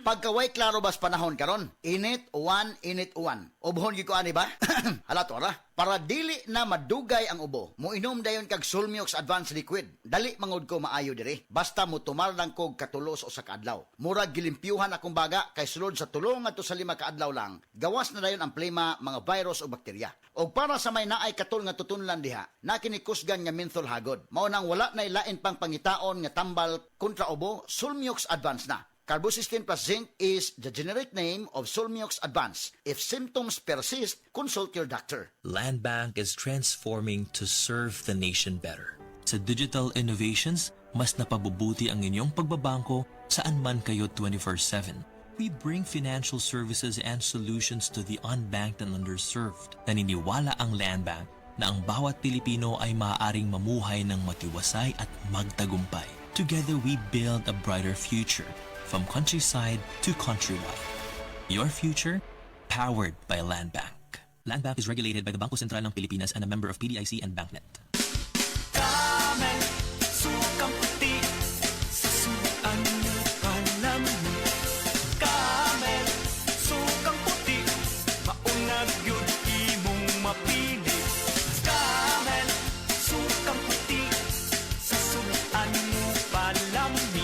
Pagkaway klaro bas panahon karon, init uwan, Ubhon gyud ko ani ba? Hala to ra. Para dili na madugay ang ubo, moinom dayon kag Sulmiox Advanced Liquid. Dali mangod ko maayo diri. Basta mo tumarang kog katulos o sa kaadlaw. Murag gilimpyuhan akong baga kay sulod sa tulong ngadto sa 5 kaadlaw lang. Gawas na dayon ang plema, mga virus o bakterya. Og para sa may naay katul nga tutunlan diha, na kinikusgan nga menthol hagod. Mao nang wala na ilain pang pangitaon nga tambal kontra ubo, Sulmiox Advanced na. Carbocisteine plus zinc is the generic name of Sulmiox Advanced. If symptoms persist, consult your doctor. Land Bank is transforming to serve the nation better. Sa digital innovations, mas napabubuti ang inyong pagbabangko saan man kayo 24/7. We bring financial services and solutions to the unbanked and underserved. Naniniwala ang Land Bank na ang bawat Pilipino ay maaaring mamuhay ng matiwasay at magtagumpay. Together we build a brighter future. From countryside to countrywide. Your future, powered by Land Bank. Land Bank is regulated by the Bangko Sentral ng Pilipinas and a member of PDIC and BancNet. Camel, sukang puti, sasuan mo alam mo. Camel, sukang puti, maunag yun imong mapili. Camel, sukang puti, sasuan mo palami.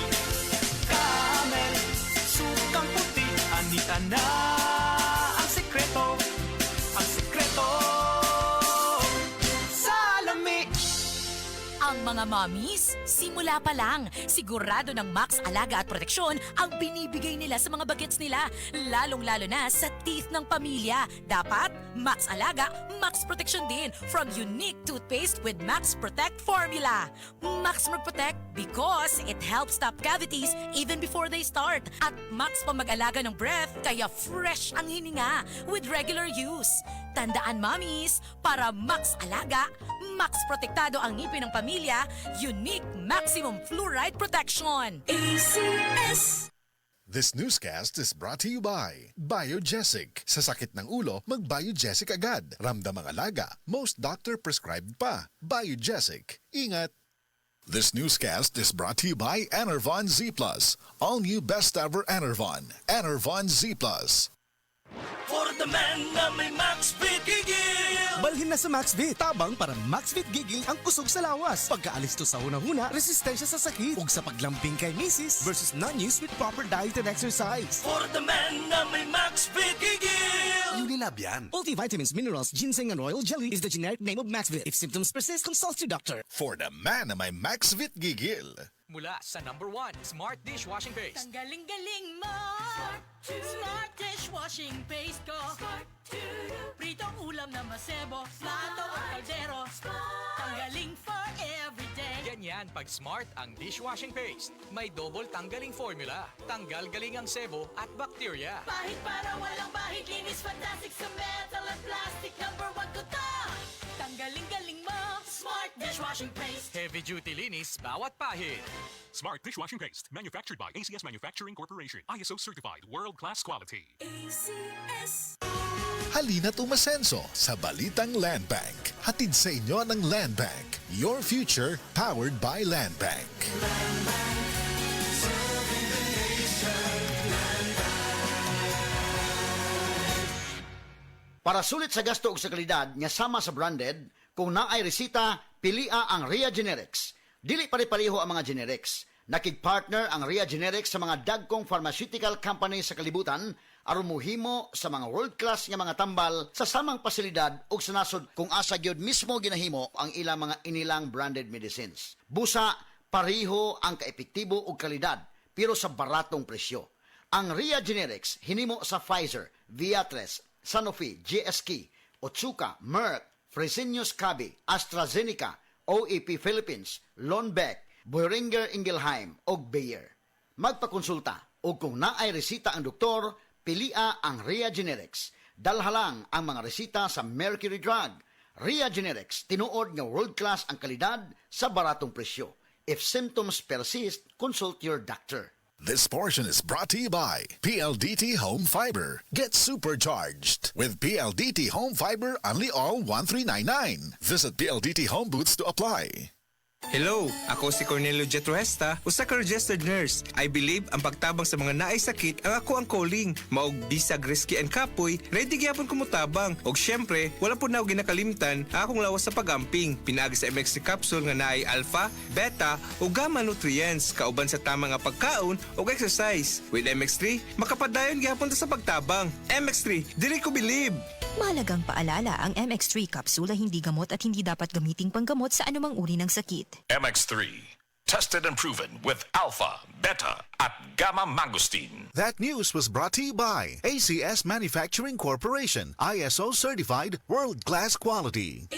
Anita na ang sekreto sa lami. Ang mga mommies, simula pa lang, sigurado ng Max Alaga at Proteksyon ang binibigay nila sa mga bagets nila, lalong-lalo na sa teeth ng pamilya. Dapat Max Alaga, Max Proteksyon din from unique toothpaste with Max Protect formula. Max Protect because it helps stop cavities even before they start. At Max pa mag-alaga ng breath kaya fresh ang hininga with regular use. Tandaan mommies, para Max Alaga, Max Protektado ang ngipin ng pamilya, unique maximum fluoride protection. ACS! This newscast is brought to you by Biogesic. Sa sakit ng ulo, mag-Biogesic agad. Ramdam ang alaga, most doctor prescribed pa. Biogesic. Ingat! This newscast is brought to you by Enervon Z+. All new best ever Enervon. Enervon Z+. For the man na may MaxVit gigil. Balhin na sa MaxVit. Tabang para MaxVit gigil ang kusog sa lawas. Pagkaalis to sa hunahuna, resistensya sa sakit. Ug sa paglambing kay misis versus non-use with proper diet and exercise. For the man na may MaxVit gigil. Unilab yan. Multivitamins, minerals, ginseng, and royal jelly is the generic name of MaxVit. If symptoms persist, consult your doctor. For the man na may MaxVit gigil. Mula sa #1 Smart Dishwashing Paste. Tanggaling-galing mo, Smart Dishwashing Paste ko. Pritong ulam na masebo, plato o kaldero. Tanggaling for everyday. Ganyan pag Smart ang dishwashing paste. May double tanggaling formula. Tanggal galing ang sebo at bakterya. Bahid para walang bahid, linis fantastic sa metal at plastic. #1 ko to. Tanggaling-galing mo, Smart Dishwashing Paste. Heavy duty linis bawat pahid. Smart Dishwashing Paste, manufactured by ACS Manufacturing Corporation. ISO certified, world-class quality. ACS. Halina't umasenso sa Balitang Land Bank. Hatid sa inyo ng Land Bank. Your future, powered by Land Bank. Para sulit sa gasto ug sa kalidad nga sama sa branded, kung naay resita, pilia ang Ria Generics. Dili pare-pareho ang mga generics. Nakig-partner ang Ria Generics sa mga dagkong pharmaceutical company sa kalibutan aron mohimo sa mga world-class nga mga tambal sa samang pasilidad ug sa nasod kung asa gyud mismo ginahimo ang ilang mga inilang branded medicines. Busa, pareho ang kaepektibo ug kalidad pero sa baratong presyo. Ang Ria Generics hinimo sa Pfizer, Viatris, Sanofi, GSK, Otsuka, Merck, Fresenius Kabi, AstraZeneca, OEP Philippines, Lundbeck, Boehringer Ingelheim o Bayer. Magpakonsulta o kung naay resita ang doktor, pilia ang Ria Generics. Dalha lang ang mga resita sa Mercury Drug. Ria Generics, tinuod nga world-class ang kalidad sa baratong presyo. If symptoms persist, consult your doctor. This portion is brought to you by PLDT Home Fiber. Get supercharged with PLDT Home Fiber only all 1399. Visit PLDT Home Booths to apply. Hello, ako si Cornelio Jetruesta, usa ka registered nurse. I believe ang pagtabang sa mga naay sakit ang ako ang calling. Maog bisag risky and kapoy, ready gyapon ko mutabang. Og syempre, wala po na ako ginakalimtan ang akong lawas sa pagamping. Pinaagi sa MX3 capsule nga naay alpha, beta ug gamma nutrients kauban sa tama nga pagkaon ug exercise. With MX3, makapadayon gyapon ta sa pagtabang. MX3, dili ko believe. Mahalagang paalala, ang MX3 capsule ay hindi gamot at hindi dapat gamiting panggamot sa anumang uri ng sakit. MX3. Tested and proven with alpha, beta, at gamma mangosteen. That news was brought to you by ACS Manufacturing Corporation, ISO certified world-class quality.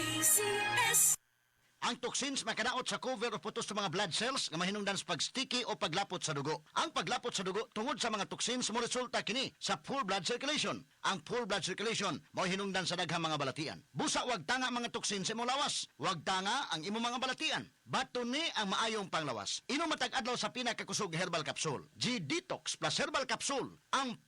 Ang toxins makadaot sa cover o putos sa mga blood cells nga mahinungdan sa pagsticky o paglapot sa dugo. Ang paglapot sa dugo tungod sa mga toxins mo resulta kini sa poor blood circulation. Ang poor blood circulation mo hinungdan sa daghang mga balatian. Busa wag tanga mga toxins sa imong lawas. Wag tanga ang imong mga balatian. Bato ni ang maayong panglawas. Inom matag adlaw sa pinakakusog herbal capsule. G-Detox plus herbal capsule ang